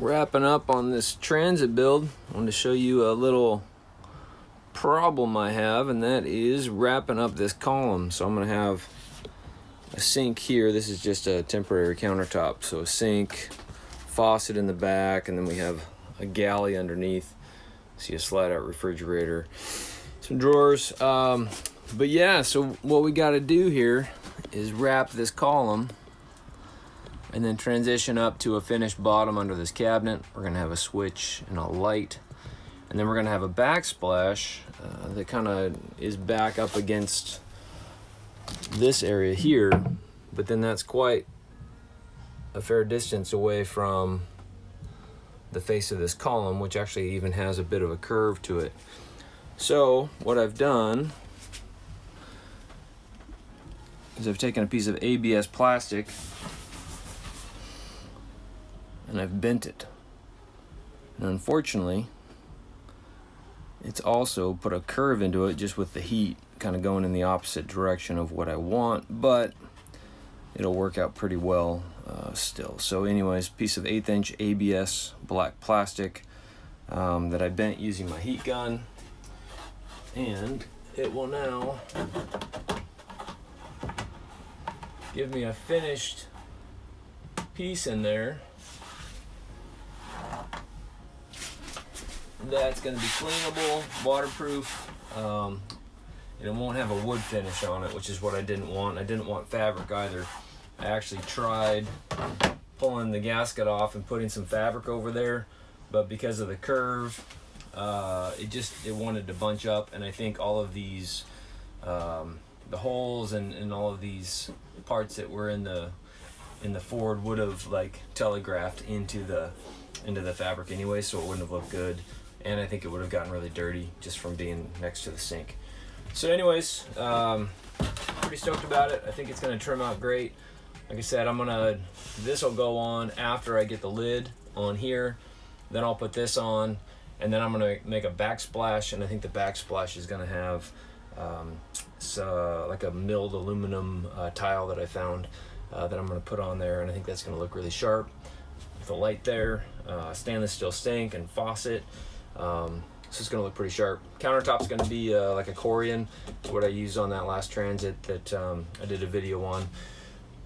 Wrapping up on this transit build, I wanted to show you a little problem I have, and that is wrapping up this column. So I'm going to have a sink here. This is just a temporary countertop. So a sink, faucet in the back, and then we have a galley underneath. See a slide out refrigerator, some drawers. But yeah, so what we got to do here is wrap this column and then transition up to a finished bottom under this cabinet. We're gonna have a switch and a light, and then we're gonna have a backsplash that kind of is back up against this area here, but then that's quite a fair distance away from the face of this column, which actually even has a bit of a curve to it. So what I've done is I've taken a piece of ABS plastic and I've bent it. And unfortunately, it's also put a curve into it just with the heat kind of going in the opposite direction of what I want, but it'll work out pretty well still. So anyways, piece of 1/8 inch ABS black plastic that I bent using my heat gun, and it will now give me a finished piece in there that's going to be cleanable, waterproof, and it won't have a wood finish on it, which is what I didn't want. I didn't want fabric either. I actually tried pulling the gasket off and putting some fabric over there, but because of the curve, it wanted to bunch up, and I think all of these the holes and all of these parts that were in the Ford would have like telegraphed into the fabric anyway, so it wouldn't have looked good, and I think it would have gotten really dirty just from being next to the sink. So anyways, pretty stoked about it. I think it's going to trim out great. Like I said, this will go on after I get the lid on here, then I'll put this on, and then I'm going to make a backsplash, and I think the backsplash is going to have like a milled aluminum tile that I found that I'm going to put on there, and I think that's going to look really sharp with a light there, stainless steel sink and faucet. So it's going to look pretty sharp. Countertop's going to be like a Corian, what I used on that last transit that I did a video on.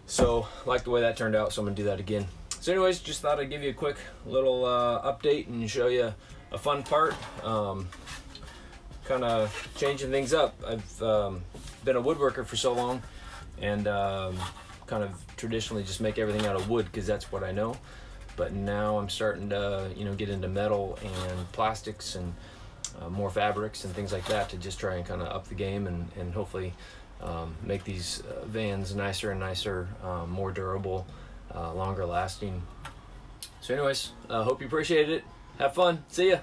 So I like the way that turned out, so I'm going to do that again. So anyways, just thought I'd give you a quick little update and show you a fun part. Kind of changing things up. I've been a woodworker for so long, and kind of traditionally just make everything out of wood because that's what I know. But now I'm starting to get into metal and plastics and more fabrics and things like that to just try and kind of up the game and hopefully make these vans nicer and nicer, more durable, longer lasting. So anyways, hope you appreciated it. Have fun. See ya.